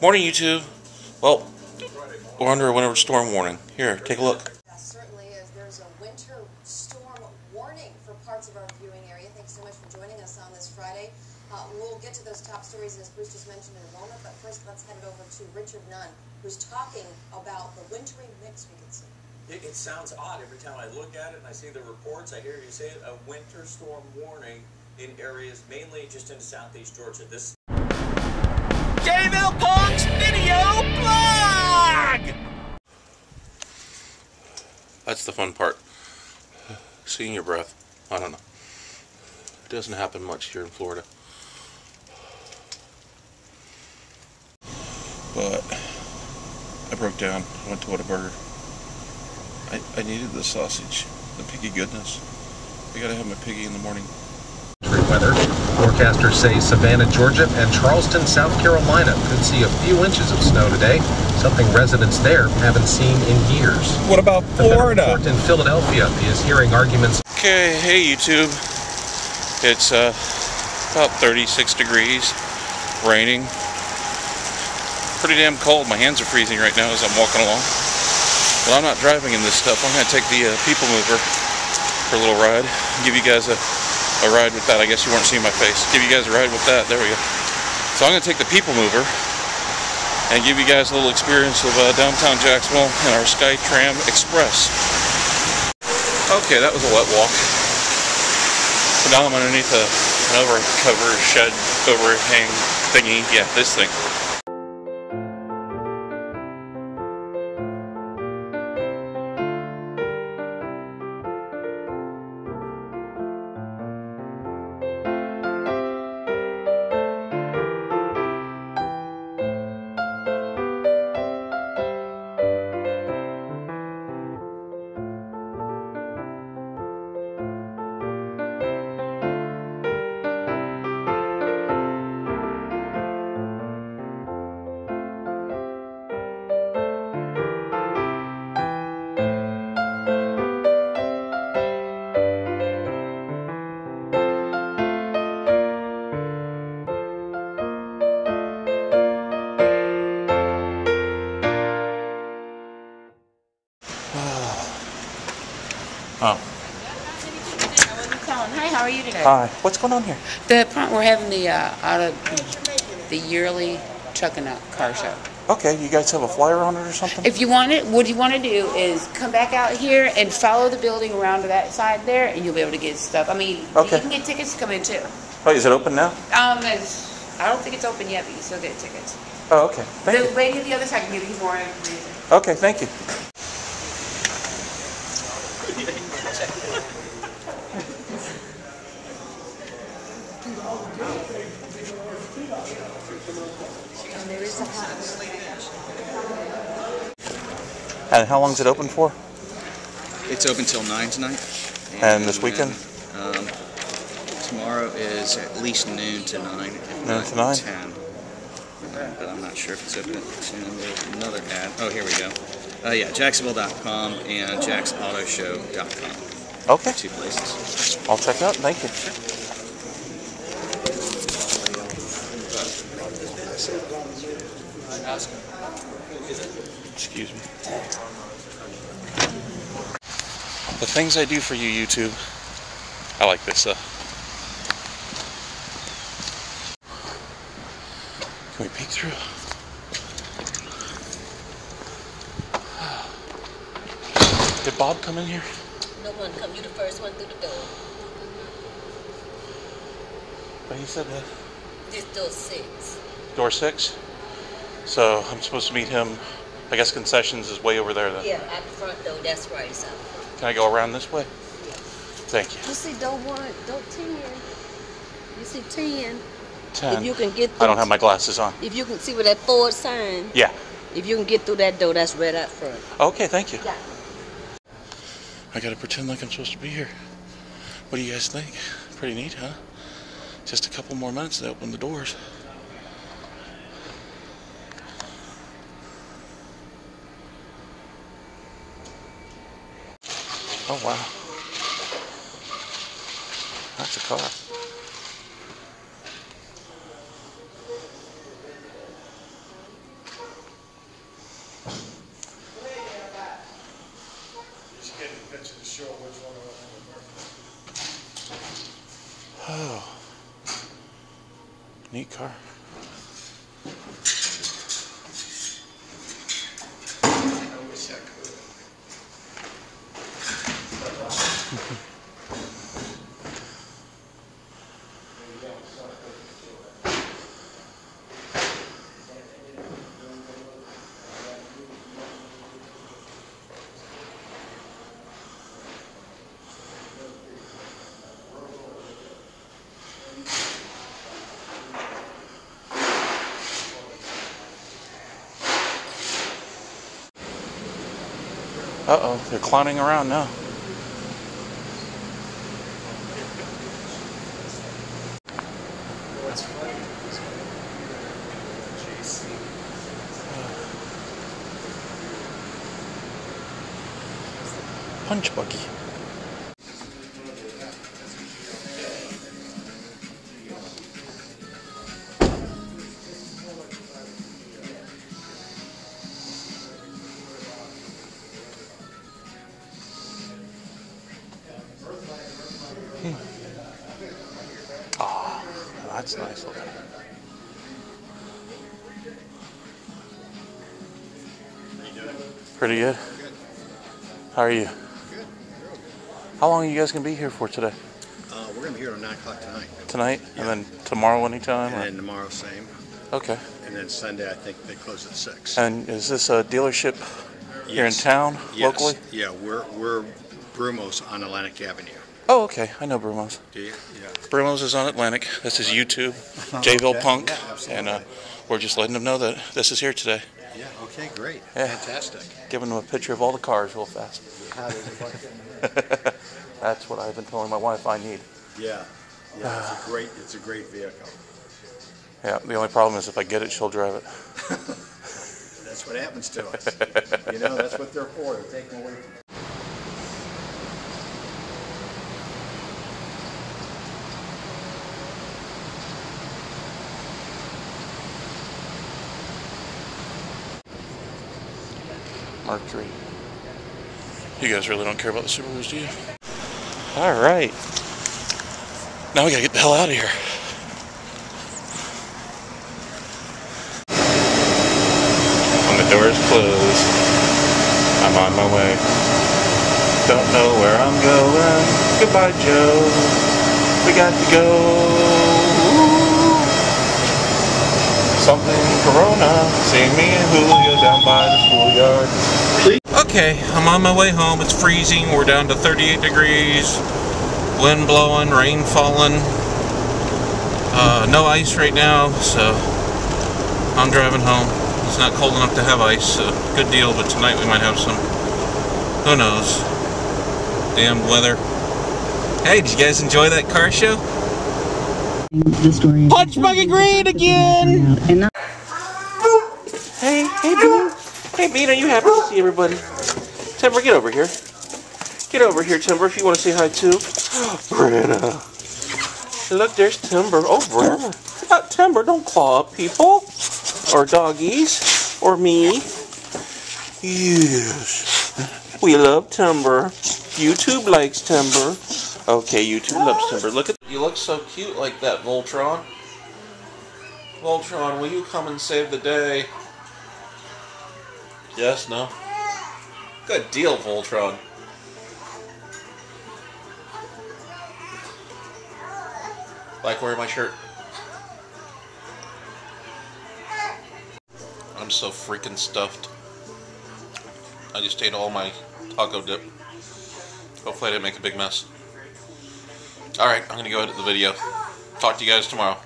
Morning, YouTube. Well, we're under a winter storm warning. Here, take a look. Certainly is. There's a winter storm warning for parts of our viewing area. Thanks so much for joining us on this Friday. We'll get to those top stories, as Bruce just mentioned, in a moment. But first, let's head it over to Richard Nunn, who's talking about the wintry mix we can see. It sounds odd every time I look at it and I see the reports. I hear you say it, a winter storm warning in areas mainly just into southeast Georgia. This Jville Kong's video blog! That's the fun part. Seeing your breath. I don't know. It doesn't happen much here in Florida. But I broke down. I went to Whataburger. I needed the sausage. The piggy goodness. I gotta have my piggy in the morning. Weather. Forecasters say Savannah, Georgia and Charleston, South Carolina could see a few inches of snow today, something residents there haven't seen in years. What about Florida? The report in Philadelphia is hearing arguments. Okay, hey YouTube. It's about 36 degrees, raining. Pretty damn cold. My hands are freezing right now as I'm walking along. But I'm not driving in this stuff. I'm going to take the people mover for a little ride. Give you guys a ride with that. I guess you weren't seeing my face. Give you guys a ride with that. There we go. So I'm going to take the people mover and give you guys a little experience of downtown Jacksonville and our SkyTram Express. Okay, that was a wet walk. So now I'm underneath an overcover shed overhang thingy. Yeah, this thing. Oh. Hi, how are you today? Hi. What's going on here? We're having the yearly truck and car show. Okay, you guys have a flyer on it or something? If you want it, what you want to do is come back out here and follow the building around to that side there, and you'll be able to get stuff. I mean, okay. You can get tickets to come in too. Oh, is it open now? I don't think it's open yet, but you can still get tickets. Oh, okay. Thank you. The lady on the other side can give you more information. Okay, thank you. And how long is it open for? It's open till 9 tonight. And this weekend? Tomorrow is at least noon to 9. Noon to 9? 10. But I'm not sure if it's open at 10. There's another ad. Oh, here we go. Yeah, Jacksonville.com and JacksAutoShow.com. Okay. 2 places. I'll check it out. Thank you. Excuse me. The things I do for you, YouTube. I like this stuff. Can we peek through? Did Bob come in here? No one come. You the first one through the door. But he said that. This door 6. Door 6? So I'm supposed to meet him. I guess concessions is way over there then. Yeah, at the front door. That's right. So. Can I go around this way? Yeah. Thank you. You see door 1, door 10. You see 10. 10. If you can get through, I don't have my glasses on. If you can see where that forward sign. Yeah. If you can get through that door, that's right out front. Okay, thank you. Yeah. I gotta pretend like I'm supposed to be here. What do you guys think? Pretty neat, huh? Just a couple more minutes to open the doors. Oh wow. That's a car. Neat car. Uh-oh, they're clowning around now. Punch buggy. Oh, that's nice looking. Pretty good. How are you? Good. How long are you guys going to be here for today? We're going to be here till 9 o'clock tonight. Tonight? Yeah. And then tomorrow anytime? And then tomorrow, same. Okay. And then Sunday, I think they close at 6. And is this a dealership here in Yes. town, Yes. locally? Yeah, we're Brumos on Atlantic Avenue. Oh, okay. I know Brumos. Do you? Yeah. Brumos is on Atlantic. This is YouTube, Jville Okay. Punk. Yeah, absolutely. And we're just letting them know that this is here today. Yeah, okay, great. Yeah. Fantastic. Giving them a picture of all the cars real fast. That's what I've been telling my wife I need. Yeah. Yeah, it's a great vehicle. Yeah, the only problem is if I get it, she'll drive it. That's what happens to us. You know, that's what they're for, to take them away from us. Mercury. You guys really don't care about the Subarus, do you? Alright. Now we gotta get the hell out of here. When the doors close, I'm on my way. Don't know where I'm going. Goodbye, Joe. We got to go. Something Corona. Seeing me and Julio down by the schoolyard. Okay, I'm on my way home. It's freezing. We're down to 38 degrees. Wind blowing, rain falling. No ice right now, so I'm driving home. It's not cold enough to have ice, so good deal, but tonight we might have some. Who knows? Damn weather. Hey, did you guys enjoy that car show? The story. Punch Buggy Green again! Hey, Bean. Hey, Bean, are you happy to see everybody? Timber, get over here. Get over here, Timber, if you want to say hi too. Brenna. Look, there's Timber. Oh, Brenna. Timber, don't claw up people. Or doggies. Or me. Yes. We love Timber. YouTube likes Timber. Okay, YouTube loves Timber. Look at you, look so cute like that, Voltron. Voltron, will you come and save the day? Yes, no? Good deal, Voltron. Like wearing my shirt. I'm so freaking stuffed. I just ate all my taco dip. Hopefully I didn't make a big mess. Alright, I'm gonna go edit the video. Talk to you guys tomorrow.